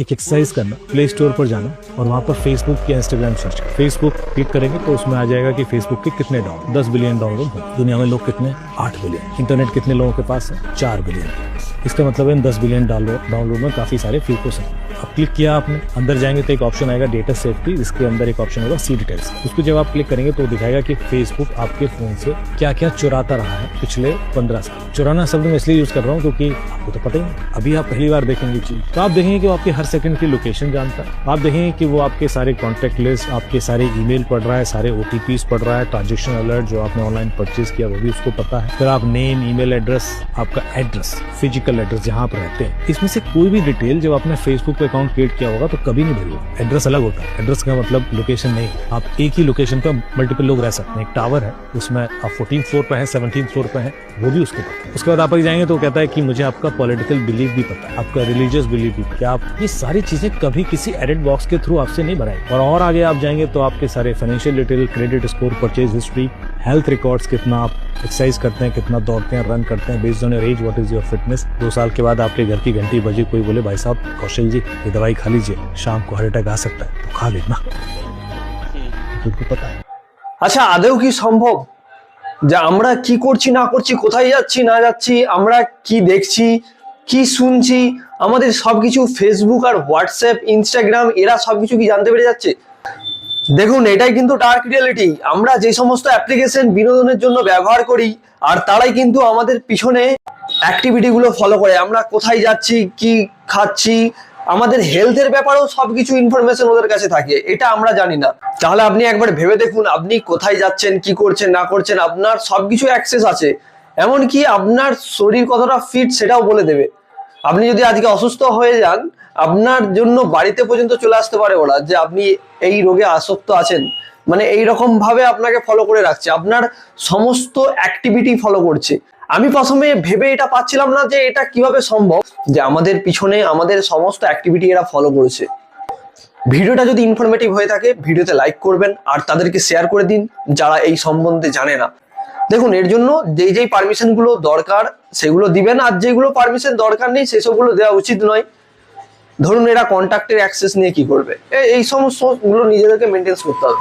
एक एक्सरसाइज करना, play store पर जाना और वहाँ पर फेसबुक या इंस्टाग्राम सर्च करना। फेसबुक क्लिक करेंगे तो उसमें आ जाएगा कि फेसबुक के कितने डाउनलोड, 10 बिलियन डाउनलोड हो। दुनिया में लोग कितने, 8 बिलियन। इंटरनेट कितने लोगों के पास है, 4 बिलियन। इसका मतलब है इन 10 बिलियन डाउनलोड में काफी सारे फीचर्स हैं। अब क्लिक किया आपने, अंदर जाएंगे तो एक ऑप्शन आएगा डेटा सेफ्टी, जिसके अंदर एक ऑप्शन होगा सी डिटेल्स। उसको जब आप क्लिक करेंगे तो दिखाएगा कि फेसबुक आपके फोन से क्या क्या चुराता रहा है पिछले 15 साल। चुराना शब्द मैं इसलिए यूज कर रहा हूँ क्योंकि आपको तो पता ही नहीं, अभी आप पहली बार देखेंगे चीज तो आप देखेंगे कि वो आपके हर सेकंड की लोकेशन जानता है। आप देखेंगे कि वो आपके सारे कॉन्टेक्ट लिस्ट, आपके सारे ईमेल पढ़ रहा है, सारे OTPs पढ़ रहा है, ट्रांजेक्शन अलर्ट जो आपने ऑनलाइन परचेज किया वो भी उसको पता है। फिर आप नेम, ईमेल एड्रेस, आपका एड्रेस, फिजिकल एड्रेस जहाँ आप रहते हैं, इसमें से कोई भी डिटेल जब आपने फेसबुक पे अकाउंट क्रिएट किया होगा तो कभी नहीं भरेगा। एड्रेस अलग होता है, एड्रेस का मतलब लोकेशन नहीं। आप एक ही लोकेशन पे मल्टीपल लोग रह सकते हैं। एक टावर है, उसमें आप 14th फ्लोर पे हैं, 17th फ्लोर पे हैं, वो भी उसको पता है। उसके बाद आप आगे जाएंगे तो कहता है कि मुझे आपका पॉलिटिकल बिलीफ भी पता है, आपका रिलीजियस बिलीफ भी पता है। आप ये सारी चीजें कभी किसी एडिट बॉक्स के थ्रू आपसे नहीं भराएगी। और आगे आप जाएंगे तो आपके सारे financial detail, credit score, purchase history, health records, कितना आप एक्सरसाइज करते हैं, कितना दौड़ते हैं, रन करते हैं, based on your age, what is your fitness. 2 साल के बाद आपके घर की घंटी बजी, कोई बोले भाई साहब कौशल जी ये दवाई खा लीजिए, शाम को हार्ट अटैक आ सकता है, तो खा लेना, तुमको पता है। আচ্ছা, আদৌ কি সম্ভব যে আমরা কি করছি না করছি, কোথায় যাচ্ছি না যাচ্ছি, আমরা কি দেখছি কি শুনছি, আমাদের সবকিছু ফেসবুক আর হোয়াটসঅ্যাপ, ইনস্টাগ্রাম এরা সবকিছু কি জানতে পেরে যাচ্ছে? দেখুন, এটাই কিন্তু ডার্ক রিয়েলিটি। আমরা যে সমস্ত অ্যাপ্লিকেশন বিনোদনের জন্য ব্যবহার করি আর তারাই কিন্তু আমাদের পিছনে অ্যাক্টিভিটিগুলো ফলো করে। আমরা কোথায় যাচ্ছি, কি খাচ্ছি, আমাদের হেলথের ব্যাপারেও সবকিছু ইনফরমেশন ওদের কাছে থাকে, এটা আমরা জানি না। তাহলে আপনি একবার ভেবে দেখুন, আপনি কোথায় যাচ্ছেন, কি করছেন না করছেন, আপনার সবকিছু অ্যাক্সেস আছে। এমনকি আপনার শরীর কতটা ফিট সেটাও বলে দেবে। আপনি যদি আজকে অসুস্থ হয়ে যান, আপনার জন্য বাড়িতে পর্যন্ত চলে আসতে পারে ওরা, যে আপনি এই রোগে আসক্ত আছেন, মানে এইরকম ভাবে আপনাকে ফলো করে রাখছে, আপনার সমস্ত অ্যাক্টিভিটি ফলো করছে। আমি প্রথমে ভেবে এটা পাচ্ছিলাম না যে এটা কিভাবে সম্ভব যে আমাদের পিছনে আমাদের সমস্ত অ্যাক্টিভিটি এরা ফলো করেছে। ভিডিওটা যদি ইনফরমেটিভ হয়ে থাকে ভিডিওতে লাইক করবেন আর তাদেরকে শেয়ার করে দিন যারা এই সম্বন্ধে জানে না। দেখুন, এর জন্য যেই পারমিশনগুলো দরকার সেগুলো দিবেন, আর যেগুলো পারমিশন দরকার নেই সেসবগুলো দেওয়া উচিত নয়। ধরুন এরা কন্ট্যাক্টের অ্যাক্সেস নিয়ে কি করবে, এই সমস্ত গুলো নিজেদেরকে মেনটেন করতে হবে।